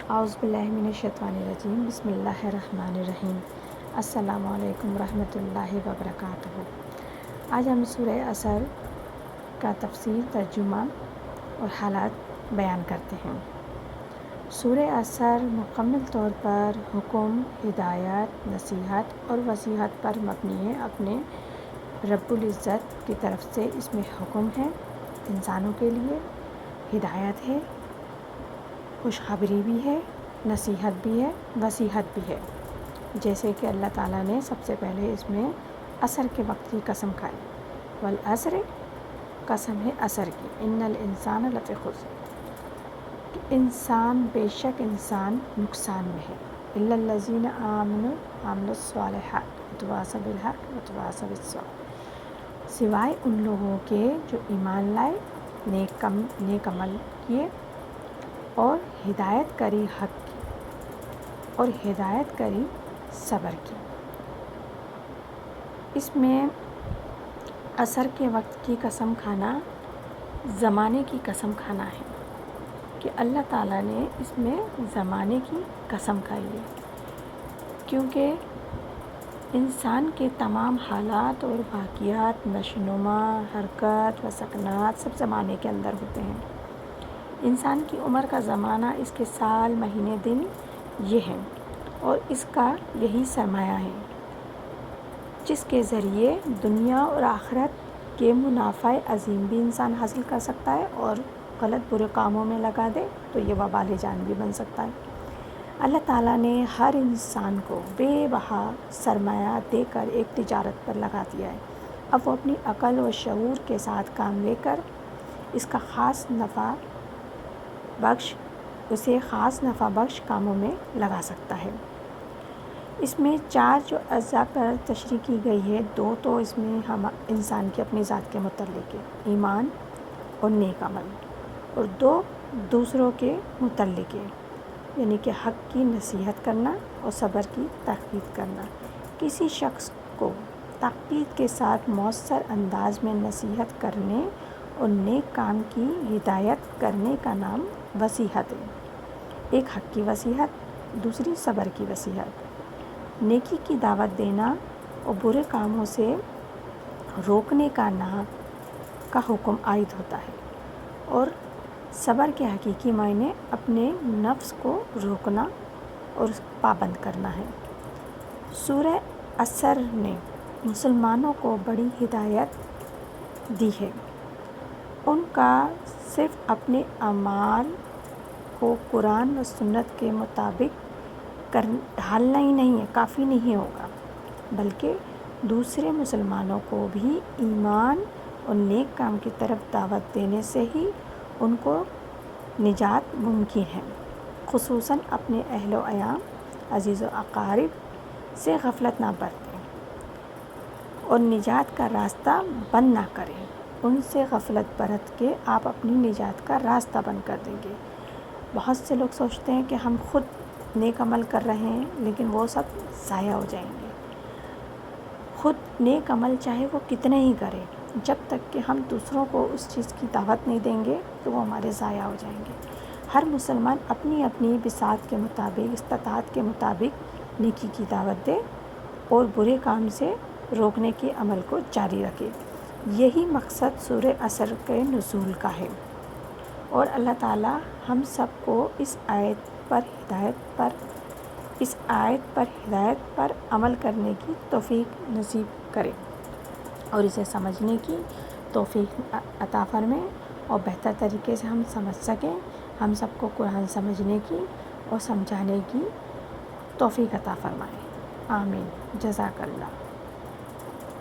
اعوذ باللہ من الشیطان الرجیم بسم اللہ الرحمن الرحیم السلام علیکم ورحمۃ اللہ وبرکاتہ۔ آج ہم سورہ عصر کا تفسیر، ترجمہ اور حالات بیان کرتے ہیں۔ سورہ عصر مکمل طور پر حکم، ہدایت، نصیحت اور وصیحت پر مبنی ہے۔ اپنے رب العزت کی طرف سے اس میں حکم ہے، انسانوں کے لیے ہدایت ہے، خوشخبری بھی ہے، نصیحت بھی ہے، وصیحت بھی ہے۔ جیسے کہ اللہ تعالیٰ نے سب سے پہلے اس میں عصر کے وقت کی قسم کھائی، والعصر، قسم ہے عصر کی، ان الانسان لفی خسر، کہ انسان، بے شک انسان نقصان میں ہے، الا الذین آمنوا وعملوا الصالحات وتواصوا بالحق وتواصوا بالصبر، سوائے ان لوگوں کے جو ایمان لائے، نیک عمل کیے اور ہدایت کری حق کی اور ہدایت کری صبر کی۔ اس میں عصر کے وقت کی قسم کھانا زمانے کی قسم کھانا ہے، کہ اللہ تعالیٰ نے اس میں زمانے کی قسم کھائی ہے، کیونکہ انسان کے تمام حالات اور واقعات، نشوونما، حرکت و سکنات سب زمانے کے اندر ہوتے ہیں۔ انسان کی عمر کا زمانہ، اس کے سال، مہینے، دن یہ ہیں، اور اس کا یہی سرمایہ ہے جس کے ذریعے دنیا اور آخرت کے منافع عظیم بھی انسان حاصل کر سکتا ہے، اور غلط برے کاموں میں لگا دے تو یہ وبال جان بھی بن سکتا ہے۔ اللہ تعالیٰ نے ہر انسان کو بے بہا سرمایہ دے کر ایک تجارت پر لگا دیا ہے۔ اب وہ اپنی عقل و شعور کے ساتھ کام لے کر اس کا خاص نفع بخش کاموں میں لگا سکتا ہے۔ اس میں 4 جو اجزاء پر تشریح کی گئی ہے، 2 تو اس میں ہم انسان کی اپنی ذات کے متعلق ہے، ایمان اور نیک عمل، اور 2 دوسروں کے متعلق ہے، یعنی کہ حق کی نصیحت کرنا اور صبر کی تاکید کرنا۔ کسی شخص کو تاکید کے ساتھ مؤثر انداز میں نصیحت کرنے اور نیک کام کی ہدایت کرنے کا نام وصیحت ہے۔ ایک حق کی وصیحت، دوسری صبر کی وصیحت۔ نیکی کی دعوت دینا اور برے کاموں سے روکنے کا حکم عائد ہوتا ہے، اور صبر کے حقیقی معنی اپنے نفس کو روکنا اور پابند کرنا ہے۔ سورہ عصر نے مسلمانوں کو بڑی ہدایت دی ہے۔ ان کا صرف اپنے اعمال کو قرآن و سنت کے مطابق ڈھالنا ہی نہیں ہے، کافی نہیں ہوگا، بلکہ دوسرے مسلمانوں کو بھی ایمان اور نیک کام کی طرف دعوت دینے سے ہی ان کو نجات ممکن ہے۔ خصوصاً اپنے اہل و عیال، عزیز و اقارب سے غفلت نہ برتیں اور نجات کا راستہ بند نہ کریں۔ ان سے غفلت برت کے آپ اپنی نجات کا راستہ بند کر دیں گے۔ بہت سے لوگ سوچتے ہیں کہ ہم خود نیک عمل کر رہے ہیں، لیکن وہ سب ضائع ہو جائیں گے۔ خود نیک عمل چاہے وہ کتنے ہی کریں، جب تک کہ ہم دوسروں کو اس چیز کی دعوت نہیں دیں گے تو وہ ہمارے ضائع ہو جائیں گے۔ ہر مسلمان اپنی اپنی بساط کے مطابق، استطاعت کے مطابق نیکی کی دعوت دے اور برے کام سے روکنے کے عمل کو جاری رکھے۔ یہی مقصد سورہ عصر کے نزول کا ہے، اور اللہ تعالیٰ ہم سب کو اس آیت پر ہدایت پر عمل کرنے کی توفیق نصیب کرے، اور اسے سمجھنے کی توفیق عطا فرمائے، اور بہتر طریقے سے ہم سمجھ سکیں۔ ہم سب کو قرآن سمجھنے کی اور سمجھانے کی توفیق عطا فرمائے، آمین، جزاک اللہ۔